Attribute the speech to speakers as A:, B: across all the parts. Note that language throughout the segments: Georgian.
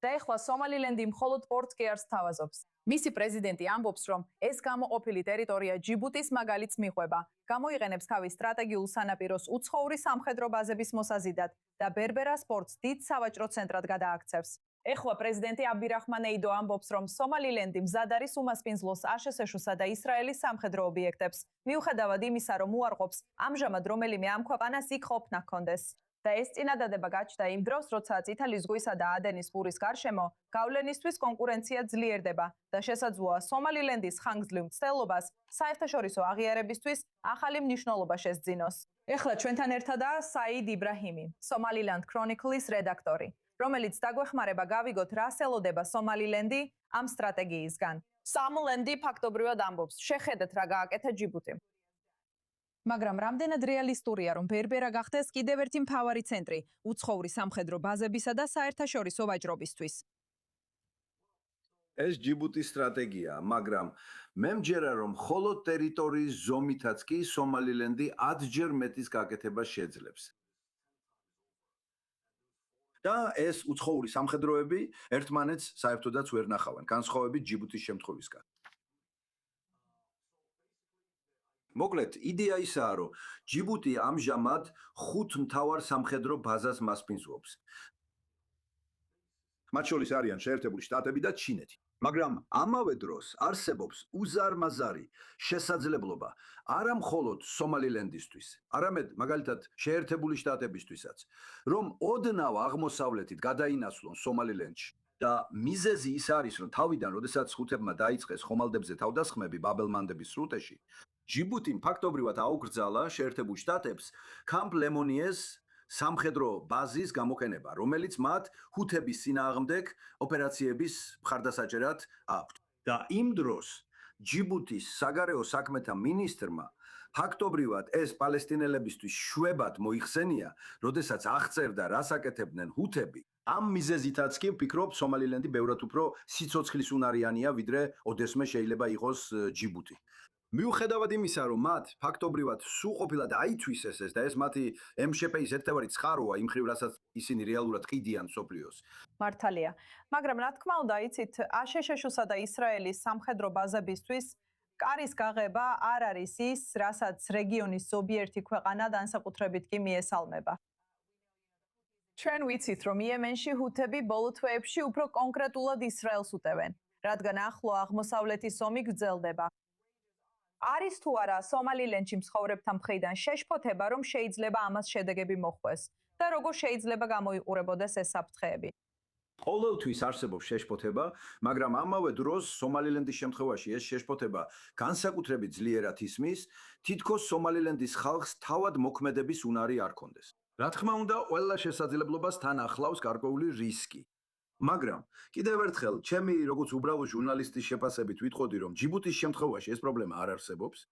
A: და ეხლა სომალილენდი მხოლოდ პორტს კი არ სთავაზობს. მისი პრეზიდენტი ამბობს, რომ ეს გამოყოფილი ტერიტორია ჯიბუტის მაგალითს მიყვება, გამოიყენებს თავის სტრატეგიულ სანაპიროს უცხოური სამხედრო ბაზების მოსაზიდად და ბერბერას პორტს დიდ სავაჭრო ცენტრად გადააქცევს. ეხლა პრეზიდენტი აბდირაჰმან ეიდო ამბობს, რომ სომალილენდი მზად არის უმასპინძლოს აშშ-სა და ისრაელის სამხედრო ობიექტებს, მიუხედავად იმისა, რომ უარყოფს ამჟამად რომელიმე ამ ქვეყანას იქ ყოფნა ჰქონდეს. და ეს წინადადება გაჩნდა იმ დროს, როცა წითელი ზღვისა და ადენის ყურის გარშემო გავლენისთვის კონკურენცია ძლიერდება და შესაძლოა სომალილენდის ხანგრძლივ მცდელობას საერთაშორისო აღიარებისთვის ახალი მნიშვნელობა შესძინოს. ეხლა ჩვენთან ერთადაა საიდ იბრაჰიმი, Somaliland Chronicles რედაქტორი, რომელიც დაგვეხმარება გავიგოთ, რას ელოდება სომალილენდი ამ სტრატეგიისგან. სამლენდი ფაქტობრივად ამბობს, შეხედეთ რა გააკეთა ჯიბუტი. მაგრამ რამდენად რეალისტურია, რომ ბერბერა გახდეს კიდევ ერთი მთავარი ცენტრი უცხოური სამხედრო ბაზებისა და საერთაშორისო ვაჭრობისთვის?
B: ეს ჯიბუტის სტრატეგიაა, მაგრამ მე მჯერა, რომ მხოლოდ ტერიტორიის ზომითაც კი სომალილენდი 10-ჯერ მეტის გაკეთება შეძლებს.
C: და ეს უცხოური სამხედროები ერთმანეთს საერთოდაც ვერ ნახავენ, განსხვავებით ჯიბუტის შემთხვევისგან. მოკლედ, იდეა ისაა, რომ ჯიბუტი ამჟამად 5 მთავარ სამხედრო ბაზას მასპინძლობს. მათ შორის არიან შეერთებული შტატები და ჩინეთი. მაგრამ ამავე დროს არსებობს უზარმაზარი შესაძლებლობა არა მხოლოდ სომალილენდისთვის, არამედ მაგალითად შეერთებული შტატებისთვისაც, რომ ოდნავ აღმოსავლეთით გადაინაცვლონ სომალილენდში. და მიზეზი ის არის, რომ თავიდან, როდესაც ხუთებმა დაიწყეს ხომალდებზე თავდასხმები ბაბელმანდების სრუტეში, ჯიბუტიმ ფაქტობრივად აუკრძალა შეერთებულ შტატებს კამპ ლემონიეს სამხედრო ბაზის გამოყენება, რომელიც მათ ჰუთების წინააღმდეგ ოპერაციების მხარდასაჭერად აქვთ. და იმ დროს ჯიბუტის საგარეო საქმეთა მინისტრმა ფაქტობრივად ეს პალესტინელებისთვის შვებად მოიხსენია, როდესაც აღწერდა, რას აკეთებდნენ ჰუთები. ამ მიზეზითაც კი ვფიქრობ, სომალილენდი ბევრად უფრო სიცოცხლის უნარიანია, ვიდრე ოდესმე შეიძლება იყოს ჯიბუტი. მიუხედავად იმისა, რომ მათ ფაქტობრივად სრულყოფილად აითვისეს ეს და ეს მათი MშՊ-ის ერთევარი ცხაროა იმ ხრივ, რასაც ისინი რეალურად ყიდიან მსოფლიოს.
A: მართალია, მაგრამ რა თქმა უნდა, იცით, აშშ-სა და ისრაელის სამხედრო ბაზებისთვის კარის გაღება არ არის ის, რასაც რეგიონის ზოგიერთი ქვეყანა განსაკუთრებით კი მიესალმება. ჩვენ ვიცით, რომ იემენში ჰუთები ბოლო თვეებში უფრო კონკრეტულად ისრაელს უტევენ, რადგან ახლო აღმოსავლეთის ომი გრძელდება. არის თუ არა სომალილენდში მცხოვრებთა მხრიდან შეშფოთება, რომ შეიძლება ამას შედეგები მოხვდეს და როგორ შეიძლება გამოიყურებოდეს ეს საფრთხეები?
C: ყოველთვის არსებობს შეშფოთება, მაგრამ ამავე დროს სომალილენდის შემთხვევაში ეს შეშფოთება განსაკუთრებით ძლიერად ისმის, თითქოს სომალილენდის ხალხს თავად მოქმედების უნარი არ ქონდეს. რა თქმა უნდა, ყველა შესაძლებლობას თან ახლავს გარკვეული რისკი. მაგრამ კიდევ ერთხელ, ჩემი როგორც უბრალო ჟურნალისტის შეფასებით ვიტყოდი, რომ ჯიბუტის შემთხვევაში ეს პრობლემა არ არსებობს.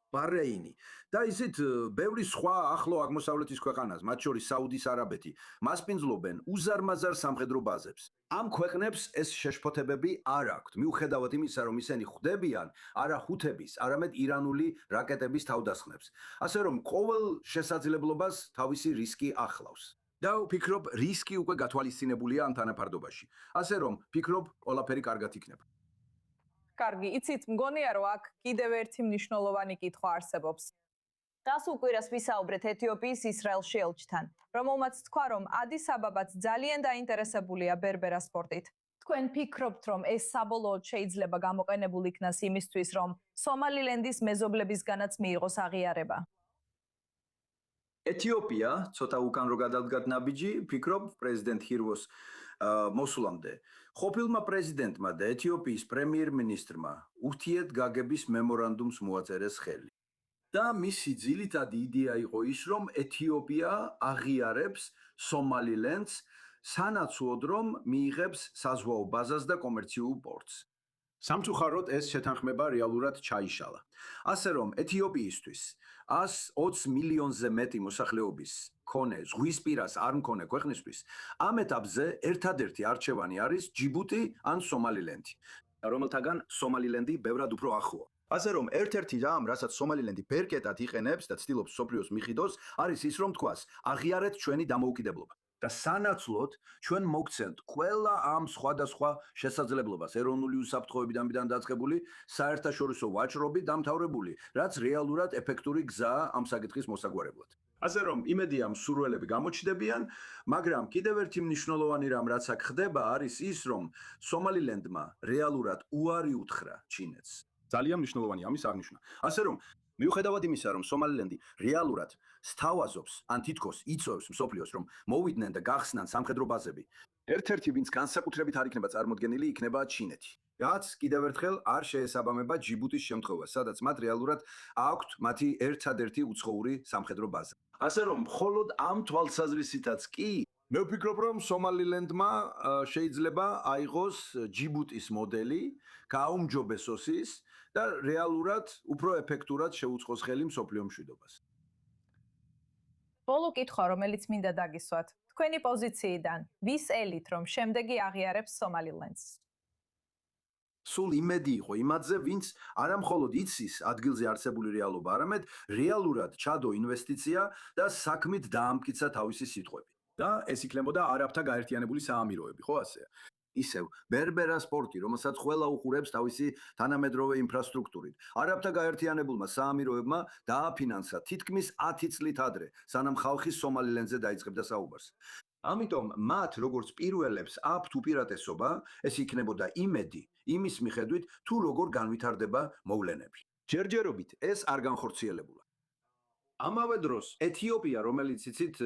C: ბაჰრეინი და ისეთ ბევრი სხვა ახლო აღმოსავლეთის ქვეყანას, მათ შორის საუდის არაბეთი, მასპინძლობენ უზარმაზარ სამხედრო ბაზებს. ამ ქვეყნებს ეს შეშფოთებები არ აქვთ, მიუხედავად იმისა, რომ ისინი ხვდებიან არა ჰუთების, არამედ ირანული რაკეტების თავდასხმებს. ასე რომ ყოველ შესაძლებლობას თავისი რისკი ახლავს. და ვფიქრობ, რისკი უკვე გათვალისწინებულია ამ თანაფარდობაში. ასე რომ, ვფიქრობ, ყველაფერი კარგად იქნება.
A: კარგი, იცით, მგონია, რომ აქ კიდევ ერთი მნიშვნელოვანი კითხვა არსებობს. დასულ კვირას ვისაუბრეთ ეთიოპიის ისრაელში ელჩთან, რომელმაც თქვა, რომ ადის-აბაბაც ძალიან დაინტერესებულია ბერბერას პორტით. თქვენ ფიქრობთ, რომ ეს საბოლოოდ შეიძლება გამოყენებულ იქნას იმისთვის, რომ სომალილენდის მეზობლებისგანაც მიიღოს აღიარება?
C: ეთიოპია ცოტა უკან რო გადადგათ ნაბიჯი, ვფიქრობ, პრეზიდენტ ჰირვოს მოსვლამდე ყოფილმა პრეზიდენტმა და ეთიოპიის პრემიერ-მინისტრმა ურთიერთგაგების მემორანდუმს მოაწერეს ხელი. და მისი ძირითადი იდეა იყო ის, რომ ეთიოპია აღიარებს სომალილენდს სანაცვლოდ, რომ მიიღებს საზღვაო ბაზას და კომერციულ პორტს. სამწუხაროდ ეს შეთანხმება რეალურად ჩაიშალა. ასე რომ ეთიოპიისთვის 120 მილიონზე მეტი მოსახლეობის მქონე ზღვის პირას არ მქონე ქვეყნისთვის ამ ეტაპზე ერთადერთი არჩევანი არის ჯიბუტი ან სომალილენდი, რომელთაგან სომალილენდი ბევრად უფრო ახლოა. ასე რომ ერთ-ერთი რამ, რასაც სომალილენდი ბერკეტად იყენებს და ცდილობს მსოფლიოს მიხიდოს, არის ის, რომ თქვას, აღიარეთ ჩვენი დამოუკიდებლობა. და სანაცვლოდ ჩვენ მოგცემთ ყველა ამ სხვადასხვა შესაძლებლობას ეროვნული უსაფრთხოებიდან დაწყებული საერთაშორისო ვაჭრობით დამთავრებული, რაც რეალურად ეფექტური გზაა ამ საკითხის მოსაგვარებლად. ასე რომ იმედია მსურველები გამოჩნდებიან, მაგრამ კიდევ ერთი მნიშვნელოვანი რამ რაც აქ ხდება არის ის, რომ სომალილენდმა რეალურად უარი უთხრა ჩინეთს. ძალიან მნიშვნელოვანია ამის აღნიშვნა. ასე რომ მიუხედავად იმისა, რომ სომალილენდი რეალურად სთავაზობს ან თითქოს იწვევს მსოფლიოს, რომ მოვიდნენ და გახსნან სამხედრო ბაზები, ერთ-ერთი ვინც განსაკუთრებით არ იქნება წარმოდგენილი, იქნება ჩინეთი. რაც კიდევ ერთხელ არ შეესაბამება ჯიბუტის შემთხვევას, სადაც მათ რეალურად აქვთ მათი ერთადერთი უცხოური სამხედრო ბაზა. ასე რომ მხოლოდ ამ თვალსაზრისითაც კი მე ვფიქრობ, რომ სომალილენდმა შეიძლება აიღოს ჯიბუტის მოდელი, გააუმჯობესოს ის და რეალურად უფრო ეფექტურად შეუწყოს ხელი მსოფლიო მშვიდობას.
A: ბოლო კითხვა, რომელიც მინდა დაგისვათ, თქვენი პოზიციიდან, ვის ელით, რომ შემდეგი აღიარებს სომალილენდს?
C: სულ იმედი იყო იმაზე, ვინც არა მხოლოდ იცის ადგილზე არსებული რეალობა, არამედ რეალურად ჩადო ინვესტიცია და საქმით დაამტკიცა თავისი სიტყვები. და ეს იქნებოდა არაბთა გაერთიანებული საამიროები, ხო ასეა? ისევ ბერბერა სპორტი, რომელსაც ყველა უყურებს თავისი თანამედროვე ინფრასტრუქტურით. არაბთა გაერთიანებულმა საამიროებმა დააფინანსა თითქმის 10 წლით ადრე, სანამ ხალხი სომალილენდზე დაიწყებდა საუბარს. ამიტომ მათ როგორც პირველებს აქვთ უპირატესობა, ეს იქნებოდა იმედი იმის მიხედვით, თუ როგორ განვითარდება მოვლენები. ჯერჯერობით ეს არ განხორციელებულა. ამავე დროს ეთიოპია, რომელიც იცით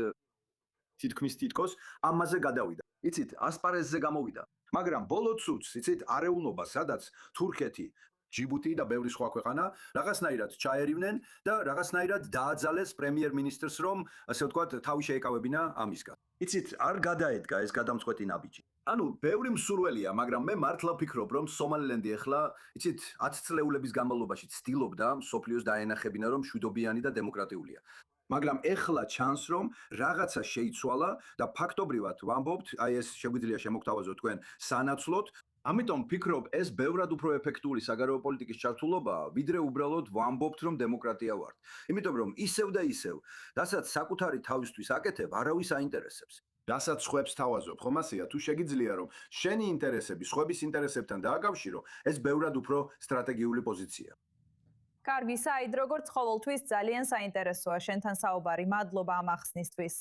C: თითქმის თითქოს ამაზე გადავიდა. იცით, ასპარეზზე გამოვიდა. მაგრამ ბოლო ცუც, იცით, არეულობა, სადაც თურქეთი, ჯიბუტი და ბევრი სხვა ქვეყანა რაღაცნაირად ჩაერივნენ და რაღაცნაირად დააძალეს პრემიერ-მინისტრს, რომ ასე ვთქვათ, თავი შეეკავებინა ამისგან. იცით, არ გადაედგა ეს გადამწყვეტი ნაბიჯი. ანუ ბევრი მსურველია, მაგრამ მე მართლა ვფიქრობ, რომ სომალილენდი ახლა, იცით, 10 წლეულების განმავლობაში ცდილობდა მსოფლიოს დაენახებინა, რომ მშვიდობიანი და დემოკრატიულია. მაგრამ ეხლა ჩანს, რომ რაღაცა შეიცვალა და ფაქტობრივად ვამბობთ, აი ეს შეგვიძლია შემოგთავაზოთ თქვენ სანაცვლოდ. ამიტომ ვფიქრობ, ეს ბევრად უფრო ეფექტური საგარეო პოლიტიკის ჩართულობაა, ვიდრე უბრალოდ ვამბობთ, რომ დემოკრატია ვართ. იმიტომ რომ ისევ და ისევ, რასაც საკუთარი თავისთვის აკეთებ, არავის აინტერესებს. რასაც ხვებს თავაზობ, ხომ ასეა, თუ შეგიძლია რომ შენი ინტერესები სხვების ინტერესებთან დააკავშირო, ეს ბევრად უფრო სტრატეგიული პოზიციაა.
A: კარგი, საიდ, როგორც ყოველთვის ძალიან საინტერესოა შენთან საუბარი. მადლობა ამ ახსნისთვის.